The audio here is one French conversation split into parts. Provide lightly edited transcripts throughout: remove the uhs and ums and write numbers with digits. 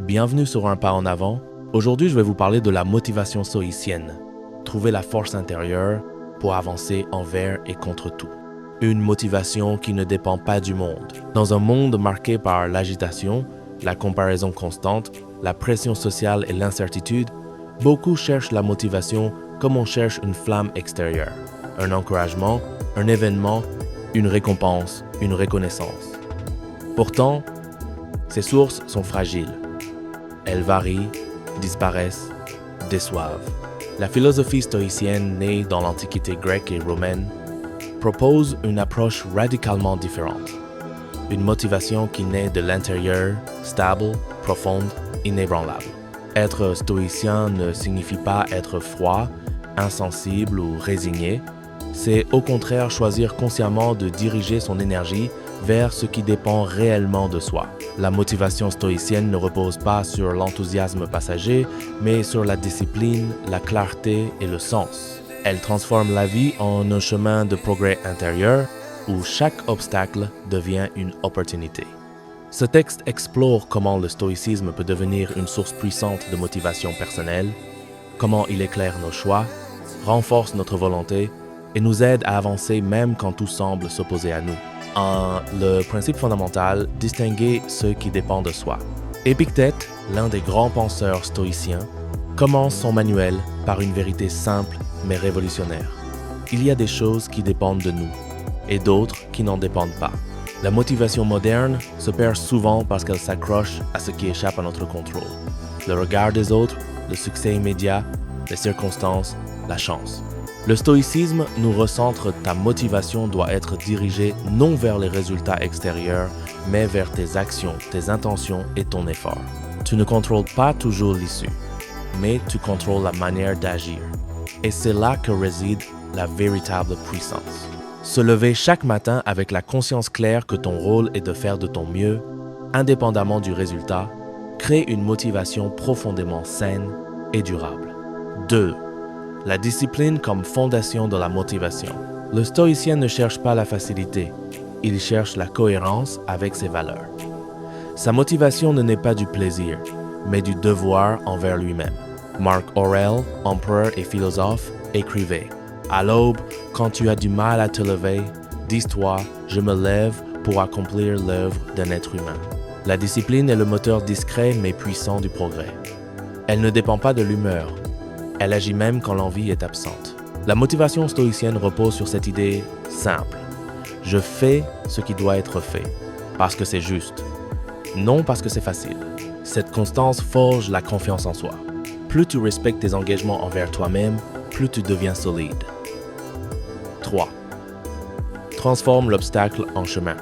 Bienvenue sur Un pas en avant. Aujourd'hui, je vais vous parler de la motivation stoïcienne. Trouver la force intérieure pour avancer envers et contre tout. Une motivation qui ne dépend pas du monde. Dans un monde marqué par l'agitation, la comparaison constante, la pression sociale et l'incertitude, beaucoup cherchent la motivation comme on cherche une flamme extérieure. Un encouragement, un événement, une récompense, une reconnaissance. Pourtant, ces sources sont fragiles. Elles varient, disparaissent, déçoivent. La philosophie stoïcienne née dans l'Antiquité grecque et romaine propose une approche radicalement différente. Une motivation qui naît de l'intérieur, stable, profonde, inébranlable. Être stoïcien ne signifie pas être froid, insensible ou résigné. C'est au contraire choisir consciemment de diriger son énergie vers ce qui dépend réellement de soi. La motivation stoïcienne ne repose pas sur l'enthousiasme passager, mais sur la discipline, la clarté et le sens. Elle transforme la vie en un chemin de progrès intérieur où chaque obstacle devient une opportunité. Ce texte explore comment le stoïcisme peut devenir une source puissante de motivation personnelle, comment il éclaire nos choix, renforce notre volonté et nous aide à avancer même quand tout semble s'opposer à nous. Le principe fondamental, distinguer ce qui dépend de soi. Épictète, l'un des grands penseurs stoïciens, commence son manuel par une vérité simple mais révolutionnaire. Il y a des choses qui dépendent de nous et d'autres qui n'en dépendent pas. La motivation moderne se perd souvent parce qu'elle s'accroche à ce qui échappe à notre contrôle. Le regard des autres, le succès immédiat, les circonstances, la chance. Le stoïcisme nous recentre. Ta motivation doit être dirigée non vers les résultats extérieurs, mais vers tes actions, tes intentions et ton effort. Tu ne contrôles pas toujours l'issue, mais tu contrôles la manière d'agir. Et c'est là que réside la véritable puissance. Se lever chaque matin avec la conscience claire que ton rôle est de faire de ton mieux, indépendamment du résultat, crée une motivation profondément saine et durable. 2. La discipline comme fondation de la motivation. Le stoïcien ne cherche pas la facilité, il cherche la cohérence avec ses valeurs. Sa motivation ne naît pas du plaisir, mais du devoir envers lui-même. Marc Aurèle, empereur et philosophe, écrivait « À l'aube, quand tu as du mal à te lever, dis-toi, je me lève pour accomplir l'œuvre d'un être humain. » La discipline est le moteur discret mais puissant du progrès. Elle ne dépend pas de l'humeur. Elle agit même quand l'envie est absente. La motivation stoïcienne repose sur cette idée simple. Je fais ce qui doit être fait, parce que c'est juste, non parce que c'est facile. Cette constance forge la confiance en soi. Plus tu respectes tes engagements envers toi-même, plus tu deviens solide. 3. Transforme l'obstacle en chemin.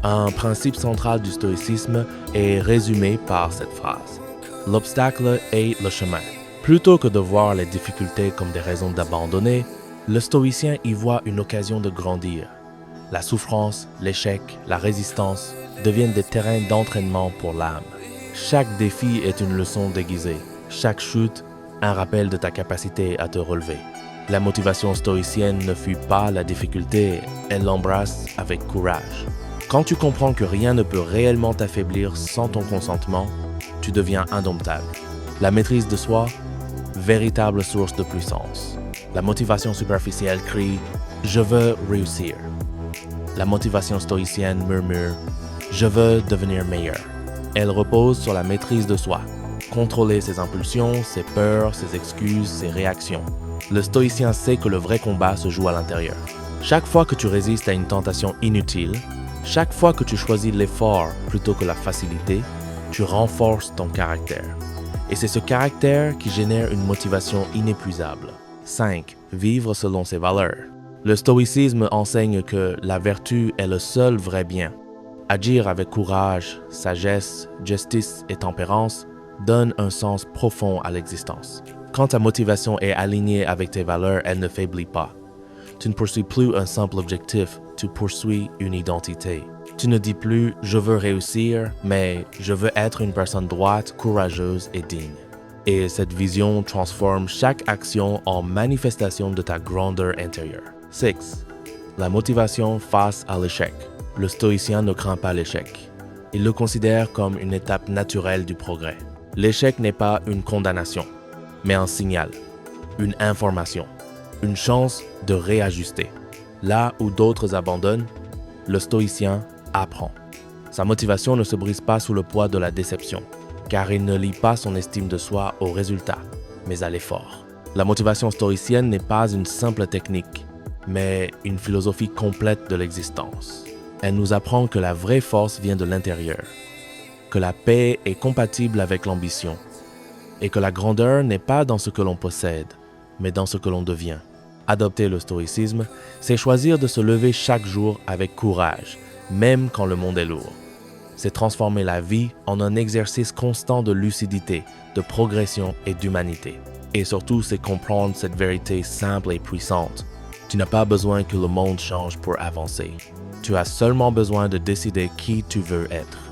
Un principe central du stoïcisme est résumé par cette phrase. L'obstacle est le chemin. Plutôt que de voir les difficultés comme des raisons d'abandonner, le stoïcien y voit une occasion de grandir. La souffrance, l'échec, la résistance deviennent des terrains d'entraînement pour l'âme. Chaque défi est une leçon déguisée. Chaque chute, un rappel de ta capacité à te relever. La motivation stoïcienne ne fuit pas la difficulté, elle l'embrasse avec courage. Quand tu comprends que rien ne peut réellement t'affaiblir sans ton consentement, tu deviens indomptable. La maîtrise de soi, véritable source de puissance. La motivation superficielle crie « Je veux réussir ». La motivation stoïcienne murmure « Je veux devenir meilleur ». Elle repose sur la maîtrise de soi. Contrôler ses impulsions, ses peurs, ses excuses, ses réactions. Le stoïcien sait que le vrai combat se joue à l'intérieur. Chaque fois que tu résistes à une tentation inutile, chaque fois que tu choisis l'effort plutôt que la facilité, tu renforces ton caractère. Et c'est ce caractère qui génère une motivation inépuisable. 5. Vivre selon ses valeurs. Le stoïcisme enseigne que la vertu est le seul vrai bien. Agir avec courage, sagesse, justice et tempérance donne un sens profond à l'existence. Quand ta motivation est alignée avec tes valeurs, elle ne faiblit pas. Tu ne poursuis plus un simple objectif, tu poursuis une identité. Tu ne dis plus « je veux réussir », mais « je veux être une personne droite, courageuse et digne ». Et cette vision transforme chaque action en manifestation de ta grandeur intérieure. 6. La motivation face à l'échec. Le stoïcien ne craint pas l'échec. Ils le considèrent comme une étape naturelle du progrès. L'échec n'est pas une condamnation, mais un signal, une information, une chance de réajuster. Là où d'autres abandonnent, le stoïcien apprend. Sa motivation ne se brise pas sous le poids de la déception, car il ne lie pas son estime de soi au résultat, mais à l'effort. La motivation stoïcienne n'est pas une simple technique, mais une philosophie complète de l'existence. Elle nous apprend que la vraie force vient de l'intérieur, que la paix est compatible avec l'ambition, et que la grandeur n'est pas dans ce que l'on possède, mais dans ce que l'on devient. Adopter le stoïcisme, c'est choisir de se lever chaque jour avec courage, même quand le monde est lourd. C'est transformer la vie en un exercice constant de lucidité, de progression et d'humanité. Et surtout, c'est comprendre cette vérité simple et puissante. Tu n'as pas besoin que le monde change pour avancer. Tu as seulement besoin de décider qui tu veux être.